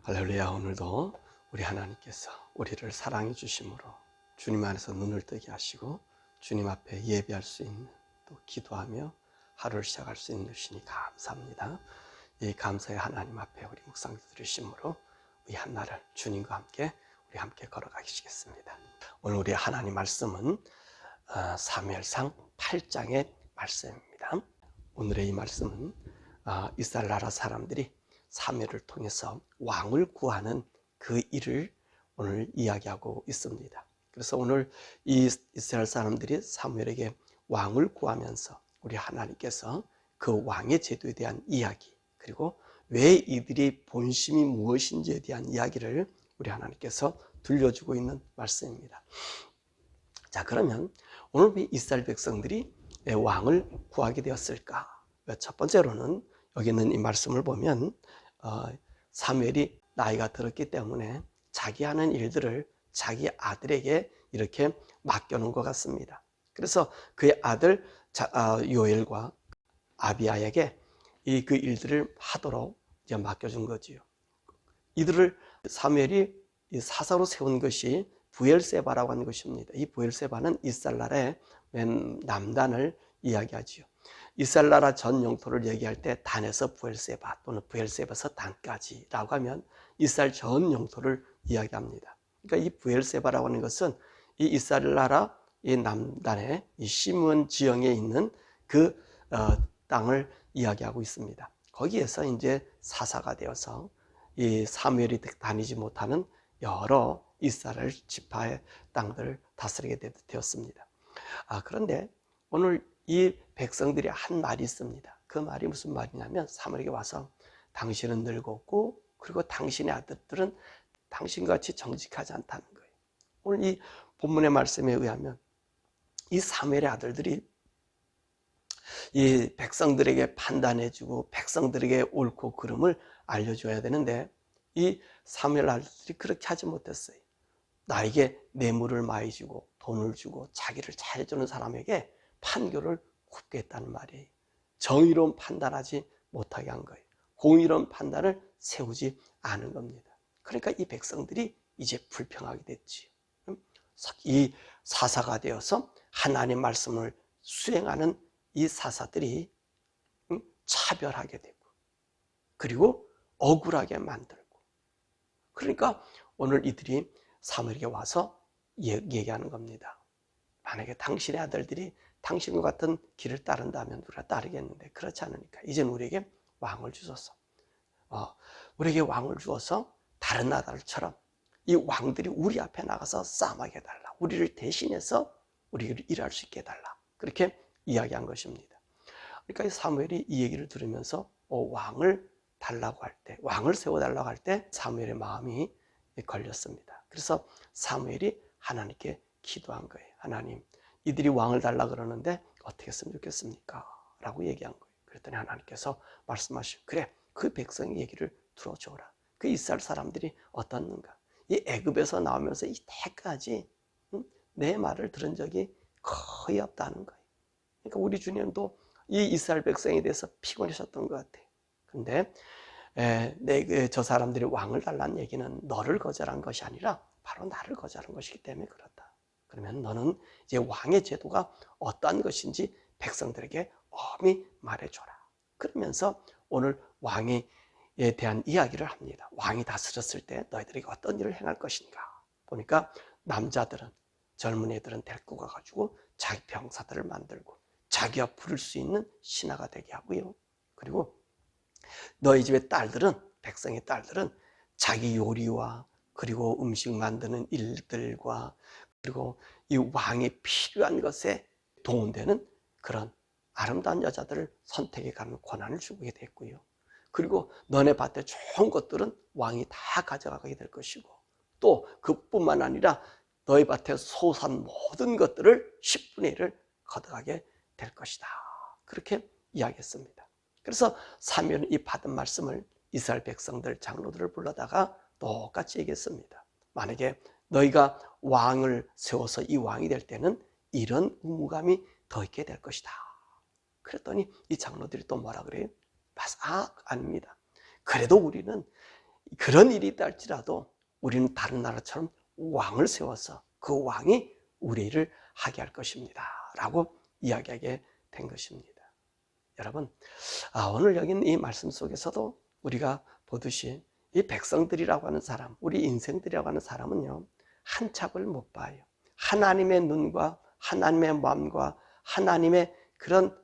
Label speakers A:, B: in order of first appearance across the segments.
A: 할렐루야. 오늘도 우리 하나님께서 우리를 사랑해 주심으로 주님 안에서 눈을 뜨게 하시고 주님 앞에 예배할 수 있는, 또 기도하며 하루를 시작할 수 있는 것이니 감사합니다. 이 감사의 하나님 앞에 우리 묵상 들으심으로 이 한날을 주님과 함께 우리 함께 걸어가시겠습니다. 오늘 우리 하나님 말씀은 사무엘상 8장의 말씀입니다. 오늘의 이 말씀은 이스라엘 나라 사람들이 사무엘을 통해서 왕을 구하는 그 일을 오늘 이야기하고 있습니다. 그래서 오늘 이 이스라엘 사람들이 사무엘에게 왕을 구하면서 우리 하나님께서 그 왕의 제도에 대한 이야기, 그리고 왜 이들이 본심이 무엇인지에 대한 이야기를 우리 하나님께서 들려주고 있는 말씀입니다. 자, 그러면 오늘 왜 이스라엘 백성들이 왕을 구하게 되었을까? 첫 번째로는 여기 있는 이 말씀을 보면 사무엘이 나이가 들었기 때문에 자기 하는 일들을 자기 아들에게 이렇게 맡겨놓은 것 같습니다. 그래서 그의 아들 요엘과 아비야에게 그 일들을 하도록 이제 맡겨준 거지요. 이들을 사무엘이 사사로 세운 것이 브엘세바라고 하는 것입니다. 이 브엘세바는 이스라엘 나라의 맨 남단을 이야기하지요. 이스라엘 나라 전 영토를 얘기할 때 단에서 브엘세바 또는 브엘세바에서 단까지라고 하면 이스라엘 전 영토를 이야기합니다. 그러니까 이 브엘세바라고 하는 것은 이 이스라엘 나라 이 남단의 이 시므온 지형에 있는 그 땅을 이야기하고 있습니다. 거기에서 이제 사사가 되어서 이 사무엘이 다니지 못하는 여러 이스라엘 지파의 땅들을 다스리게 되었습니다. 그런데 오늘 이 백성들이 한 말이 있습니다. 그 말이 무슨 말이냐면 사무엘에게 와서 당신은 늙었고 그리고 당신의 아들들은 당신같이 정직하지 않다는 거예요. 오늘 이 본문의 말씀에 의하면 이 사무엘의 아들들이 이 백성들에게 판단해주고 백성들에게 옳고 그름을 알려줘야 되는데 이 사무엘 아들들이 그렇게 하지 못했어요. 나에게 뇌물을 많이 주고 돈을 주고 자기를 잘해주는 사람에게 판결을 굽게 했다는 말이에요. 정의로운 판단하지 못하게 한 거예요. 공의로운 판단을 세우지 않은 겁니다. 그러니까 이 백성들이 이제 불평하게 됐지. 이 사사가 되어서 하나님의 말씀을 수행하는 이 사사들이 차별하게 되고 그리고 억울하게 만들고, 그러니까 오늘 이들이 사무엘에게 와서 얘기하는 겁니다. 만약에 당신의 아들들이 당신과 같은 길을 따른다면 우리가 따르겠는데 그렇지 않으니까 이제는 우리에게 왕을 주소서. 우리에게 왕을 주어서 다른 나라들처럼 이 왕들이 우리 앞에 나가서 싸움하게 해달라. 우리를 대신해서 우리를 일할 수 있게 해달라. 그렇게 이야기한 것입니다. 그러니까 사무엘이 이 얘기를 들으면서 왕을 달라고 할 때, 왕을 세워달라고 할 때 사무엘의 마음이 걸렸습니다. 그래서 사무엘이 하나님께 기도한 거예요. 하나님, 이들이 왕을 달라 그러는데 어떻게 했으면 좋겠습니까? 라고 얘기한 거예요. 그랬더니 하나님께서 말씀하시고, 그래, 그 백성의 얘기를 들어줘라. 그 이스라엘 사람들이 어떻는가? 이 애굽에서 나오면서 이때까지 내 말을 들은 적이 거의 없다는 거예요. 그러니까 우리 주님도 이 이스라엘 백성에 대해서 피곤하셨던 것 같아요. 근데 저 사람들이 왕을 달라는 얘기는 너를 거절한 것이 아니라 바로 나를 거절한 것이기 때문에 그렇다. 그러면 너는 이제 왕의 제도가 어떠한 것인지 백성들에게 엄히 말해줘라. 그러면서 오늘 왕에 대한 이야기를 합니다. 왕이 다스렸을 때 너희들에게 어떤 일을 행할 것인가. 보니까 남자들은, 젊은이들은 데리고 가가지고 자기 병사들을 만들고 자기가 부를 수 있는 신하가 되게 하고요. 그리고 너희 집의 딸들은, 백성의 딸들은 자기 요리와 그리고 음식 만드는 일들과 그리고 이 왕이 필요한 것에 도움되는 그런 아름다운 여자들을 선택해 가는 권한을 주게 됐고요. 그리고 너네 밭에 좋은 것들은 왕이 다 가져가게 될 것이고, 또 그뿐만 아니라 너희 밭에 소산 모든 것들을 10분의 1을 거둬가게 될 것이다. 그렇게 이야기했습니다. 그래서 사무엘은 이 받은 말씀을 이스라엘 백성들, 장로들을 불러다가 똑같이 얘기했습니다. 만약에 너희가 왕을 세워서 이 왕이 될 때는 이런 의무감이 더 있게 될 것이다. 그랬더니 이 장로들이 또 뭐라 그래요? 아닙니다. 그래도 우리는 그런 일이 있다 할지라도 우리는 다른 나라처럼 왕을 세워서 그 왕이 우리 일을 하게 할 것입니다 라고 이야기하게 된 것입니다. 여러분, 오늘 여기 이 말씀 속에서도 우리가 보듯이 이 백성들이라고 하는 사람, 우리 인생들이라고 하는 사람은요, 한 짝을 못 봐요. 하나님의 눈과 하나님의 마음과 하나님의 그런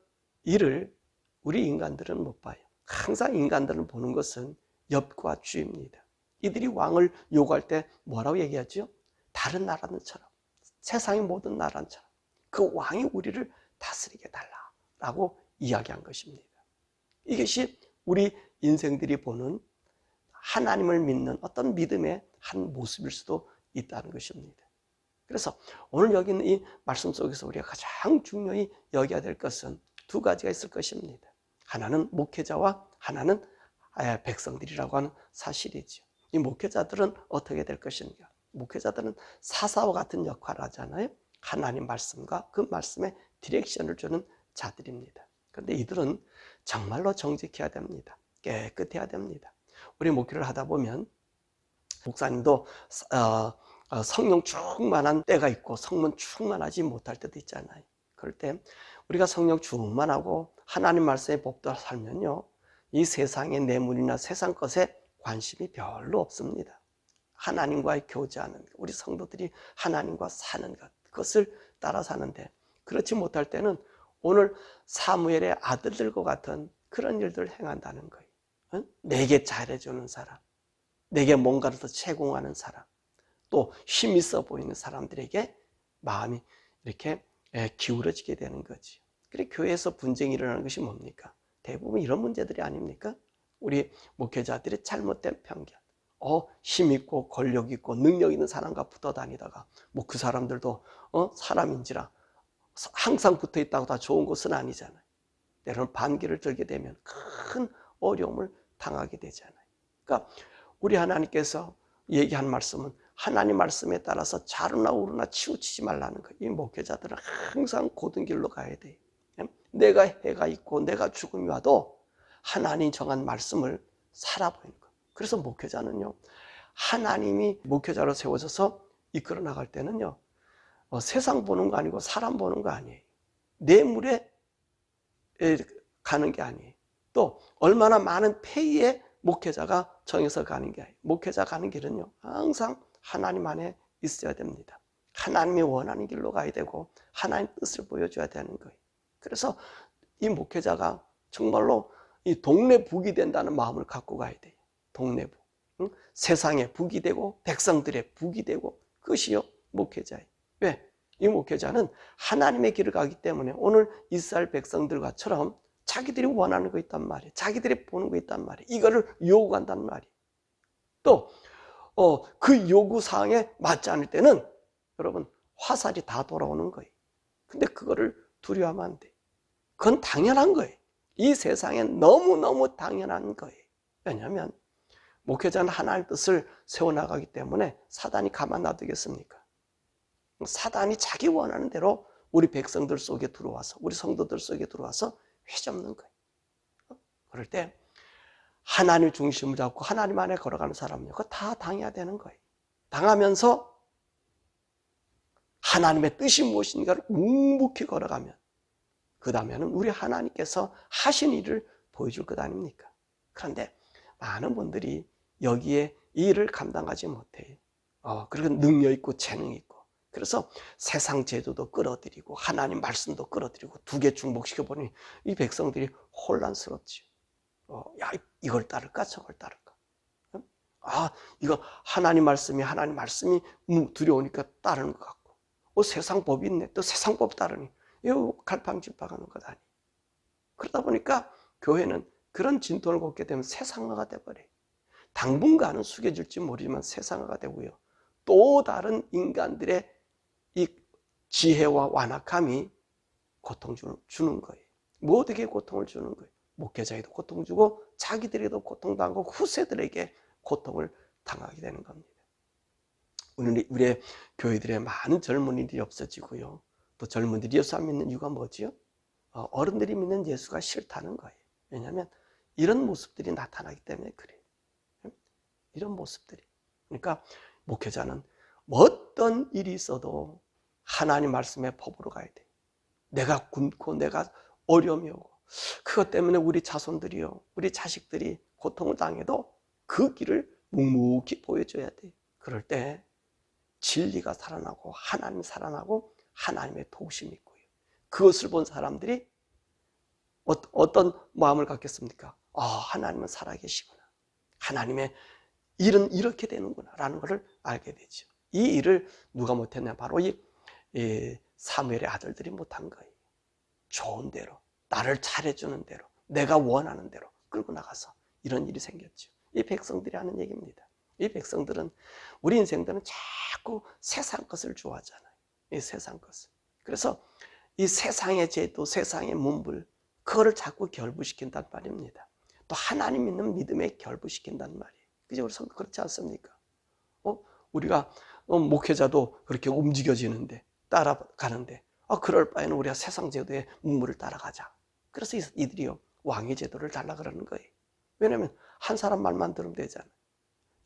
A: 일을 우리 인간들은 못 봐요. 항상 인간들은 보는 것은 엽과 주입니다. 이들이 왕을 요구할 때 뭐라고 얘기하죠? 다른 나라들처럼, 세상의 모든 나라처럼 그 왕이 우리를 다스리게 달라라고 이야기한 것입니다. 이것이 우리 인생들이 보는 하나님을 믿는 어떤 믿음의 한 모습일 수도 있다는 것입니다. 그래서 오늘 여기 있는 이 말씀 속에서 우리가 가장 중요히 여겨야 될 것은 두 가지가 있을 것입니다. 하나는 목회자와 하나는 백성들이라고 하는 사실이죠. 이 목회자들은 어떻게 될 것인가? 목회자들은 사사와 같은 역할을 하잖아요. 하나님 말씀과 그 말씀에 디렉션을 주는 자들입니다. 그런데 이들은 정말로 정직해야 됩니다. 깨끗해야 됩니다. 우리 목회를 하다 보면 목사님도 성령 충만한 때가 있고 성령 충만하지 못할 때도 있잖아요. 그럴 때 우리가 성령 충만하고 하나님 말씀에 복되어 살면요, 이 세상의 뇌물이나 세상 것에 관심이 별로 없습니다. 하나님과의 교제하는 것, 우리 성도들이 하나님과 사는 것, 그것을 따라 사는데, 그렇지 못할 때는 오늘 사무엘의 아들들과 같은 그런 일들을 행한다는 거예요. 내게 잘해주는 사람, 내게 뭔가를 더 제공하는 사람, 또 힘있어 보이는 사람들에게 마음이 이렇게 기울어지게 되는 거지. 그래, 교회에서 분쟁이 일어나는 것이 뭡니까? 대부분 이런 문제들이 아닙니까? 우리 목회자들의 잘못된 편견. 힘있고 권력있고 능력 있는 사람과 붙어 다니다가 뭐 그 사람들도 사람인지라 항상 붙어 있다고 다 좋은 것은 아니잖아요. 때로는 반기를 들게 되면 큰 어려움을 당하게 되잖아요. 그러니까 우리 하나님께서 얘기한 말씀은 하나님 말씀에 따라서 좌로나 우로나 치우치지 말라는 거예요. 이 목회자들은 항상 고든 길로 가야 돼요. 내가 해가 있고 내가 죽음이 와도 하나님 정한 말씀을 살아보이는 거예요. 그래서 목회자는요, 하나님이 목회자로 세워져서 이끌어 나갈 때는요, 세상 보는 거 아니고 사람 보는 거 아니에요. 뇌물에 가는 게 아니에요. 또 얼마나 많은 페이에 목회자가 정해서 가는 게 아니에요. 목회자 가는 길은요, 항상 하나님 안에 있어야 됩니다. 하나님이 원하는 길로 가야 되고 하나님 뜻을 보여줘야 되는 거예요. 그래서 이 목회자가 정말로 이 동네 북이 된다는 마음을 갖고 가야 돼요. 동네 북. 세상의 북이 되고 백성들의 북이 되고, 그것이요 목회자예요. 왜? 이 목회자는 하나님의 길을 가기 때문에 오늘 이스라엘 백성들과처럼 자기들이 원하는 거 있단 말이에요. 자기들이 보는 거 있단 말이에요. 이거를 요구한단 말이에요. 또 그 요구사항에 맞지 않을 때는 여러분 화살이 다 돌아오는 거예요. 근데 그거를 두려워하면 안 돼요. 그건 당연한 거예요. 이 세상엔 너무너무 당연한 거예요. 왜냐하면 목회자는 하나님의 뜻을 세워나가기 때문에 사단이 가만 놔두겠습니까? 사단이 자기 원하는 대로 우리 백성들 속에 들어와서, 우리 성도들 속에 들어와서 휘잡는 거예요. 그럴 때 하나님 중심을 잡고 하나님 안에 걸어가는 사람은요, 그거 다 당해야 되는 거예요. 당하면서 하나님의 뜻이 무엇인가를 묵묵히 걸어가면 그 다음에는 우리 하나님께서 하신 일을 보여줄 것 아닙니까? 그런데 많은 분들이 여기에 이 일을 감당하지 못해요. 그리고 능력 있고 재능 있고, 그래서 세상 제도도 끌어들이고 하나님 말씀도 끌어들이고 두 개 중복시켜 보니 이 백성들이 혼란스럽지. 야, 이걸 따를까 저걸 따를까? 이거 하나님 말씀이 두려우니까 따르는 것 같고, 세상 법이 있네, 또 세상 법 따르니 이거 갈팡질팡하는 것 아니. 그러다 보니까 교회는 그런 진통을 겪게 되면 세상화가 돼버려요. 당분간은 숙여질지 모르지만 세상화가 되고요, 또 다른 인간들의 이 지혜와 완악함이 고통 주는 거예요. 모두에게 고통을 주는 거예요. 목회자에도 고통 주고 자기들에게도 고통당하고 후세들에게 고통을 당하게 되는 겁니다. 우리의 교회들의 많은 젊은이들이 없어지고요, 또 젊은이들이 예수 안 믿는 이유가 뭐지요? 어른들이 믿는 예수가 싫다는 거예요. 왜냐하면 이런 모습들이 나타나기 때문에 그래요. 이런 모습들이. 그러니까 목회자는 어떤 일이 있어도 하나님 말씀의 법으로 가야 돼. 내가 굶고 내가 어려움이 오고 그것 때문에 우리 자손들이요, 우리 자식들이 고통을 당해도 그 길을 묵묵히 보여줘야 돼. 그럴 때 진리가 살아나고 하나님이 살아나고 하나님의 도우심이 있고요. 그것을 본 사람들이 어떤 마음을 갖겠습니까? 하나님은 살아계시구나. 하나님의 일은 이렇게 되는구나 라는 것을 알게 되죠. 이 일을 누가 못했냐? 바로 이 사무엘의 아들들이 못한 거예요. 좋은 대로, 나를 차려주는 대로, 내가 원하는 대로 끌고 나가서 이런 일이 생겼죠. 이 백성들이 하는 얘기입니다. 이 백성들은, 우리 인생들은 자꾸 세상 것을 좋아하잖아요. 이 세상 것을. 그래서 이 세상의 제도, 세상의 문불, 그거를 자꾸 결부시킨단 말입니다. 또 하나님 믿는 믿음에 결부시킨단 말이에요. 그죠? 우리 성도 그렇지 않습니까? 우리가 목회자도 그렇게 움직여지는데, 따라가는데, 그럴 바에는 우리가 세상 제도의 문물을 따라가자. 그래서 이들이요, 왕의 제도를 달라 그러는 거예요. 왜냐하면 한 사람 말만 들으면 되잖아요.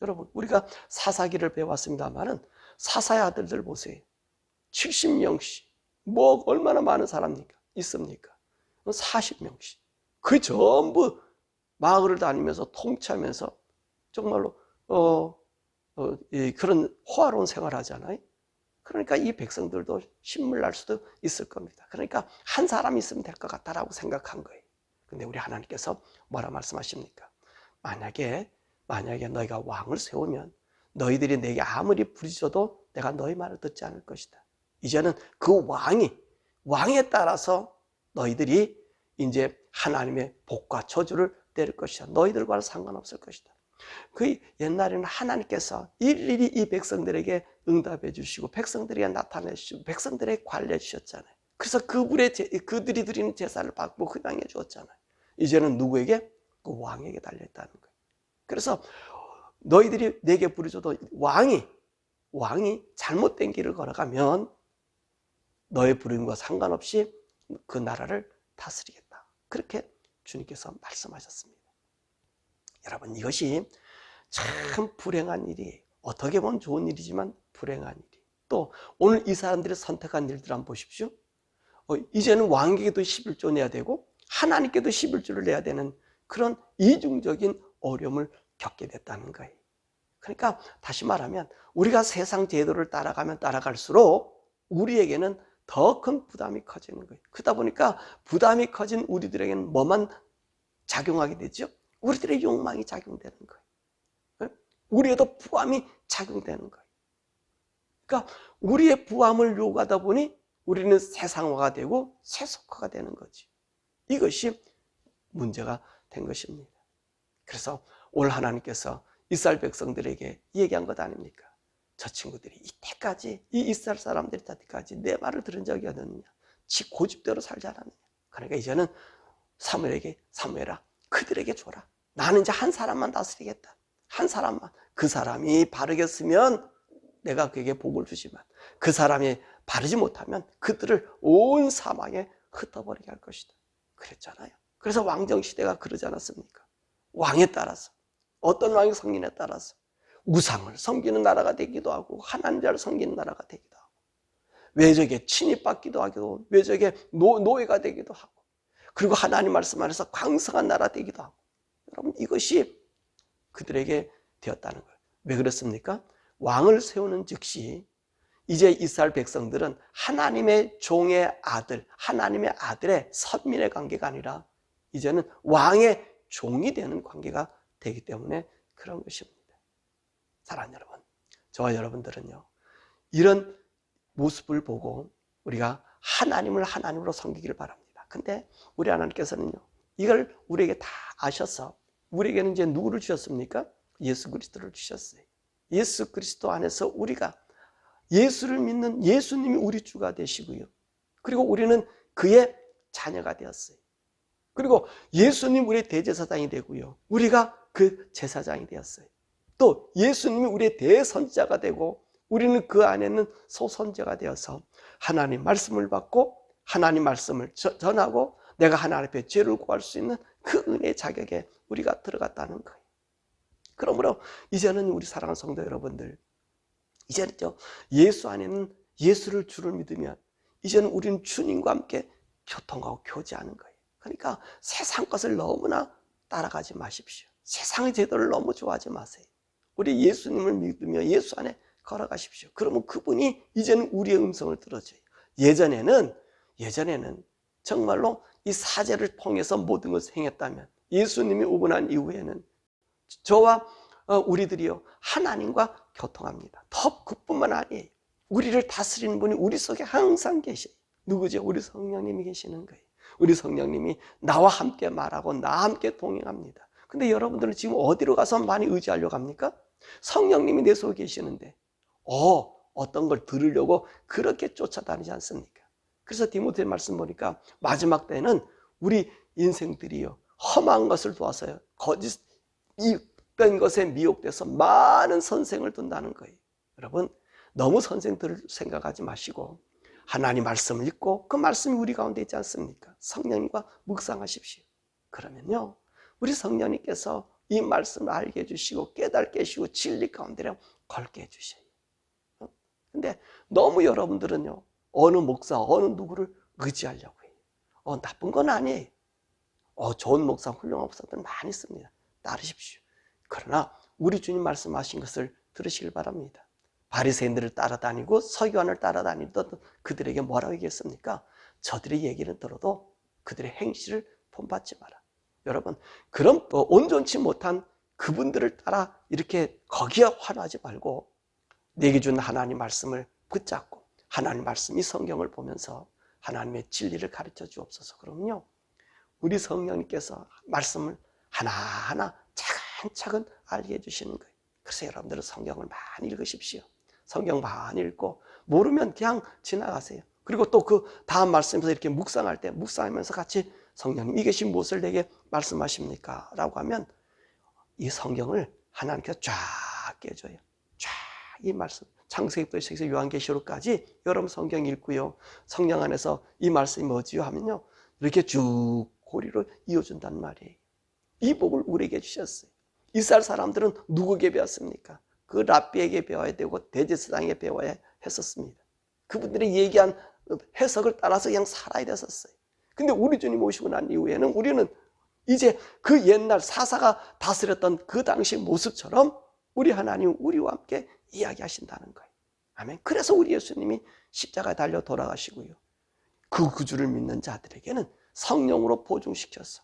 A: 여러분, 우리가 사사기를 배웠습니다만은 사사의 아들들 보세요. 70명씩. 얼마나 많은 사람입니까? 있습니까? 40명씩. 그 전부 마을을 다니면서 통치하면서 정말로 그런 호화로운 생활을 하잖아요. 그러니까 이 백성들도 신물 날 수도 있을 겁니다. 그러니까 한 사람 있으면 될 것 같다라고 생각한 거예요. 근데 우리 하나님께서 뭐라 말씀하십니까? 만약에 너희가 왕을 세우면 너희들이 내게 아무리 부르짖어도 내가 너희 말을 듣지 않을 것이다. 이제는 그 왕에 따라서 너희들이 이제 하나님의 복과 저주를 때릴 것이다. 너희들과는 상관없을 것이다. 그 옛날에는 하나님께서 일일이 이 백성들에게 응답해 주시고 백성들에게 나타내 주시고 백성들에게 관리해 주셨잖아요. 그래서 그들이 드리는 제사를 받고 흠양해 주었잖아요. 이제는 누구에게? 그 왕에게 달려있다는 거예요. 그래서 너희들이 내게 부르짖어도 왕이 잘못된 길을 걸어가면 너의 부름과 상관없이 그 나라를 다스리겠다. 그렇게 주님께서 말씀하셨습니다. 여러분, 이것이 참 불행한 일이에요. 어떻게 보면 좋은 일이지만 불행한 일이. 또 오늘 이 사람들이 선택한 일들 한번 보십시오. 이제는 왕에게도 11조 내야 되고 하나님께도 11조를 내야 되는 그런 이중적인 어려움을 겪게 됐다는 거예요. 그러니까 다시 말하면 우리가 세상 제도를 따라가면 따라갈수록 우리에게는 더 큰 부담이 커지는 거예요. 그러다 보니까 부담이 커진 우리들에게는 뭐만 작용하게 되죠? 우리들의 욕망이 작용되는 거예요. 우리에도 부함이 작용되는 거예요. 그러니까 우리의 부함을 요구하다 보니 우리는 세상화가 되고 세속화가 되는 거지. 이것이 문제가 된 것입니다. 그래서 오늘 하나님께서 이스라엘 백성들에게 얘기한 것 아닙니까? 저 친구들이 이때까지, 이 이스라엘 사람들이 이때까지 내 말을 들은 적이 없느냐? 지 고집대로 살지 않았느냐? 그러니까 이제는 사무엘아, 그들에게 줘라. 나는 이제 한 사람만 다스리겠다. 한 사람만. 그 사람이 바르게 쓰면 내가 그에게 복을 주지만 그 사람이 바르지 못하면 그들을 온 사망에 흩어버리게 할 것이다. 그랬잖아요. 그래서 왕정시대가 그러지 않았습니까? 왕에 따라서, 어떤 왕이 성gin에 따라서 우상을 섬기는 나라가 되기도 하고 하나님을 섬기는 나라가 되기도 하고 외적에 침입받기도 하고 외적에 노예가 되기도 하고 그리고 하나님 말씀 안에서 광성한 나라 되기도 하고. 여러분, 이것이 그들에게 되었다는 거예요. 왜 그렇습니까? 왕을 세우는 즉시 이제 이스라엘 백성들은 하나님의 종의 아들, 하나님의 아들의 선민의 관계가 아니라 이제는 왕의 종이 되는 관계가 되기 때문에 그런 것입니다. 사랑하는 여러분, 저와 여러분들은요, 이런 모습을 보고 우리가 하나님을 하나님으로 섬기기를 바랍니다. 근데 우리 하나님께서는요, 이걸 우리에게 다 아셔서 우리에게는 이제 누구를 주셨습니까? 예수 그리스도를 주셨어요. 예수 그리스도 안에서 우리가 예수를 믿는 예수님이 우리 주가 되시고요. 그리고 우리는 그의 자녀가 되었어요. 그리고 예수님 우리의 대제사장이 되고요. 우리가 그 제사장이 되었어요. 또 예수님이 우리의 대선지자가 되고 우리는 그 안에는 소선지자가 되어서 하나님 말씀을 받고 하나님 말씀을 전하고 내가 하나님 앞에 죄를 구할 수 있는 그 은혜의 자격에 우리가 들어갔다는 거예요. 그러므로 이제는 우리 사랑하는 성도 여러분들, 이제는요, 예수 안에는 예수를 주를 믿으면 이제는 우리는 주님과 함께 교통하고 교제하는 거예요. 그러니까 세상 것을 너무나 따라가지 마십시오. 세상의 제도를 너무 좋아하지 마세요. 우리 예수님을 믿으며 예수 안에 걸어가십시오. 그러면 그분이 이제는 우리의 음성을 들어줘요. 예전에는 정말로 이 사제를 통해서 모든 것을 행했다면, 예수님이 오고 난 이후에는 저와 우리들이요, 하나님과 교통합니다. 더 그뿐만 아니에요. 우리를 다스리는 분이 우리 속에 항상 계셔요. 누구죠? 우리 성령님이 계시는 거예요. 우리 성령님이 나와 함께 말하고 나와 함께 동행합니다. 근데 여러분들은 지금 어디로 가서 많이 의지하려고 합니까? 성령님이 내 속에 계시는데 어떤 걸 들으려고 그렇게 쫓아다니지 않습니까? 그래서 디모데 말씀 보니까 마지막 때는 우리 인생들이요, 험한 것을 도와서요, 거짓 이된 것에 미혹돼서 많은 선생을 둔다는 거예요. 여러분, 너무 선생 들을 생각하지 마시고 하나님 말씀을 읽고 그 말씀이 우리 가운데 있지 않습니까? 성령님과 묵상하십시오. 그러면요, 우리 성령님께서 이 말씀을 알게 해주시고 깨닫게 해주시고 진리 가운데로 걸게 해주셔요. 근데 너무 여러분들은요, 어느 목사, 어느 누구를 의지하려고 해요. 나쁜 건 아니에요. 좋은 목사, 훌륭한 목사들 많이 있습니다. 따르십시오. 그러나 우리 주님 말씀하신 것을 들으시길 바랍니다. 바리새인들을 따라다니고 서기관을 따라다니던 그들에게 뭐라고 얘기했습니까? 저들의 얘기를 들어도 그들의 행실을 본받지 마라. 여러분, 그런 온전치 못한 그분들을 따라 이렇게 거기에 환호하지 말고 내게 준 하나님 말씀을 붙잡고 하나님 말씀, 이 성경을 보면서 하나님의 진리를 가르쳐 주옵소서. 그러면요, 우리 성령님께서 말씀을 하나하나 차근차근 알게 해주시는 거예요. 그래서 여러분들은 성경을 많이 읽으십시오. 성경 많이 읽고 모르면 그냥 지나가세요. 그리고 또 그 다음 말씀에서 이렇게 묵상할 때 묵상하면서 같이 성령님 이것이 무엇을 내게 말씀하십니까? 라고 하면 이 성경을 하나님께서 쫙 깨줘요. 쫙 이 말씀, 창세기부터 시작해서 요한계시록까지 여러분 성경 읽고요, 성령 안에서 이 말씀이 뭐지요? 하면요, 이렇게 쭉 고리로 이어준단 말이에요. 이 복을 우리에게 주셨어요. 이스라엘 사람들은 누구에게 배웠습니까? 그 랍비에게 배워야 되고 대제사장에게 배워야 했었습니다. 그분들이 얘기한 해석을 따라서 그냥 살아야 됐었어요. 근데 우리 주님 오시고 난 이후에는 우리는 이제 그 옛날 사사가 다스렸던 그 당시 모습처럼 우리 하나님 우리와 함께 이야기하신다는 거예요. 아멘. 그래서 우리 예수님이 십자가에 달려 돌아가시고요, 그 구주를 믿는 자들에게는 성령으로 보증시켜서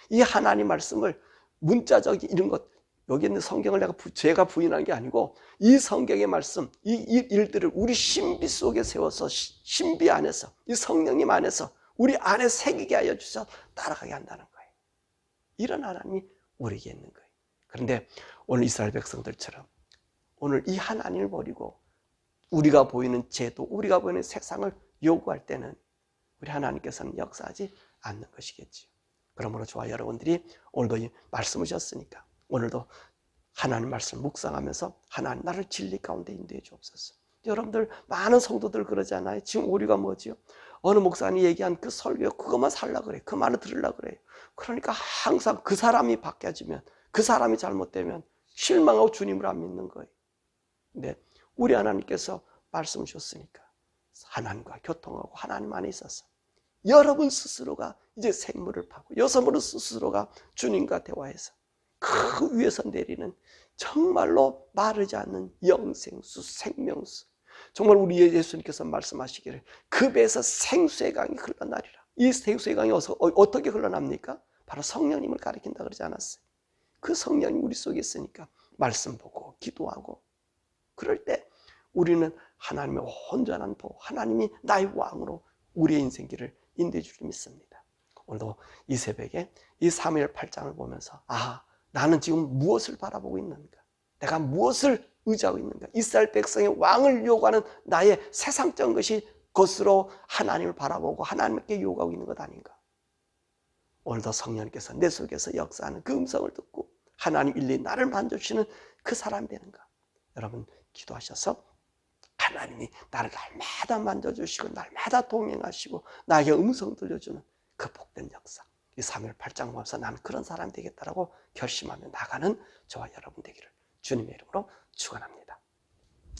A: 이 하나님 말씀을 문자적 이런 것, 여기 있는 성경을 제가 부인한 게 아니고 이 성경의 말씀, 이 일들을 우리 신비 속에 세워서 신비 안에서 이 성령님 안에서 우리 안에 새기게 하여 주셔서 따라가게 한다는 거예요. 이런 하나님이 우리에게 있는 거예요. 그런데 오늘 이스라엘 백성들처럼 오늘 이 하나님을 버리고 우리가 보이는 제도, 우리가 보이는 세상을 요구할 때는 우리 하나님께서는 역사하지 않는 것이겠지요. 그러므로 저와 여러분들이 오늘도 이 말씀을 주셨으니까 오늘도 하나님 말씀 묵상하면서 하나님 나를 진리 가운데 인도해 주옵소서. 여러분들 많은 성도들 그러잖아요. 지금 우리가 뭐지요? 어느 목사님이 얘기한 그 설교 그것만 살라 그래. 그 말을 들으려 그래요. 그러니까 항상 그 사람이 바뀌어지면, 그 사람이 잘못되면 실망하고 주님을 안 믿는 거예요. 근데 우리 하나님께서 말씀 주셨으니까 하나님과 교통하고 하나님 안에 있어서 여러분 스스로가 이제 생물을 파고 여러분 스스로가 주님과 대화해서 그 위에서 내리는 정말로 마르지 않는 영생수, 생명수, 정말 우리 예수님께서 말씀하시기를 그 배에서 생수의 강이 흘러나리라. 이 생수의 강이 어떻게 흘러납니까? 바로 성령님을 가리킨다 그러지 않았어요? 그 성령이 우리 속에 있으니까 말씀 보고 기도하고 그럴 때 우리는 하나님의 온전한 도, 하나님이 나의 왕으로 우리의 인생길을 인도해 줄 줄 믿습니다. 오늘도 이 새벽에 이 사무엘 8장을 보면서 나는 지금 무엇을 바라보고 있는가? 내가 무엇을 의지하고 있는가? 이스라엘 백성의 왕을 요구하는 나의 세상적인 것이 것으로 하나님을 바라보고 하나님께 요구하고 있는 것 아닌가? 오늘도 성령님께서 내 속에서 역사하는 그 음성을 듣고 하나님 일리 나를 만져주시는 그 사람이 되는가? 여러분 기도하셔서 하나님이 나를 날마다 만져주시고 날마다 동행하시고 나에게 음성 들려주는 그 복된 역사, 이 사무엘 8장 보면서 나는 그런 사람이 되겠다라고 결심하며 나가는 저와 여러분 되기를 주님의 이름으로 축원합니다.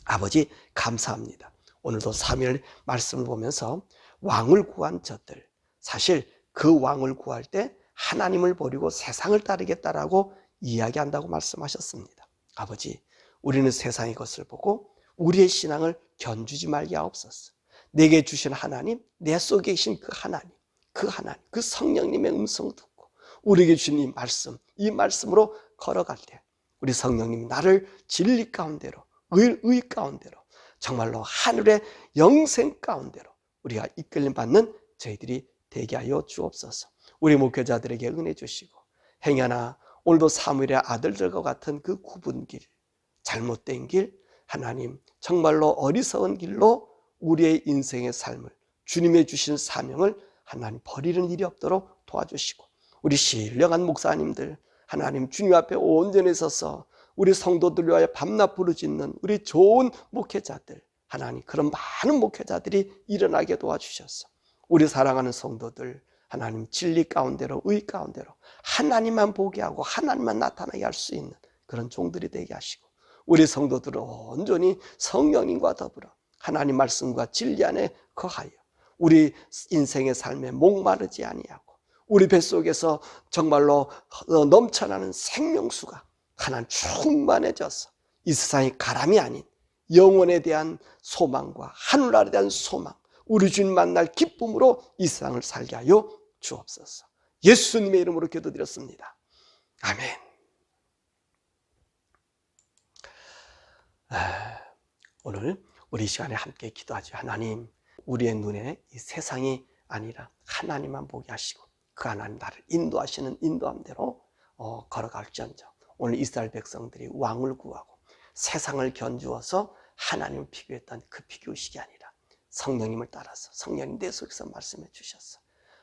A: 아버지 감사합니다. 오늘도 사무엘 말씀을 보면서 왕을 구한 저들, 사실 그 왕을 구할 때 하나님을 버리고 세상을 따르겠다라고 이야기한다고 말씀하셨습니다. 아버지, 우리는 세상의 것을 보고 우리의 신앙을 견주지 말게 하옵소서. 내게 주신 하나님, 내 속에 계신 그 하나님, 그 성령님의 음성을 듣고 우리에게 주신 이 말씀으로 걸어갈 때 우리 성령님 나를 진리 가운데로, 의 가운데로, 정말로 하늘의 영생 가운데로 우리가 이끌림 받는 저희들이 되게 하여 주옵소서. 우리 목회자들에게 은혜 주시고 행여나 오늘도 사무엘의 아들들과 같은 그 굽은 길, 잘못된 길, 하나님 정말로 어리석은 길로 우리의 인생의 삶을, 주님의 주신 사명을 하나님 버리는 일이 없도록 도와주시고, 우리 신령한 목사님들 하나님 주님 앞에 온전히 서서 우리 성도들 위하여 밤낮 부르짖는 우리 좋은 목회자들, 하나님 그런 많은 목회자들이 일어나게 도와주셔서 우리 사랑하는 성도들 하나님 진리 가운데로, 의 가운데로 하나님만 보게 하고 하나님만 나타나게 할 수 있는 그런 종들이 되게 하시고, 우리 성도들은 온전히 성령님과 더불어 하나님 말씀과 진리 안에 거하여 우리 인생의 삶에 목마르지 아니하고 우리 뱃속에서 정말로 넘쳐나는 생명수가 하나님 충만해져서 이 세상의 가람이 아닌 영혼에 대한 소망과 하늘나라에 대한 소망, 우리 주님 만날 기쁨으로 이 세상을 살게 하여 주옵소서. 예수님의 이름으로 기도드렸습니다. 아멘. 오늘 우리 시간에 함께 기도하죠. 하나님, 우리의 눈에 이 세상이 아니라 하나님만 보게 하시고 그 하나님 나를 인도하시는 인도함대로 걸어갈지언정. 오늘 이스라엘 백성들이 왕을 구하고 세상을 견주어서 하나님을 비교했던 그 비교의식이 아니라 성령님을 따라서 성령님 내 속에서 말씀해 주셔서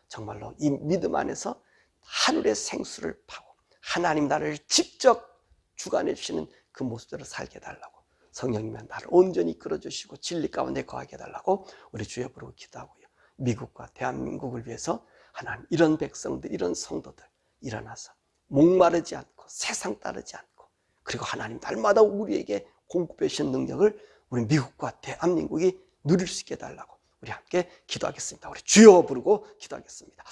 A: 정말로 이 믿음 안에서 하늘의 생수를 파고 하나님 나를 직접 주관해 주시는 그 모습대로 살게 해달라고, 성령님은 나를 온전히 이끌어주시고 진리 가운데 거하게 해달라고 우리 주여 부르고 기도하고요. 미국과 대한민국을 위해서 하나님 이런 백성들, 이런 성도들 일어나서 목마르지 않고 세상 따르지 않고, 그리고 하나님 날마다 우리에게 공급해 주신 능력을 우리 미국과 대한민국이 누릴 수 있게 해달라고 우리 함께 기도하겠습니다. 우리 주여 부르고 기도하겠습니다.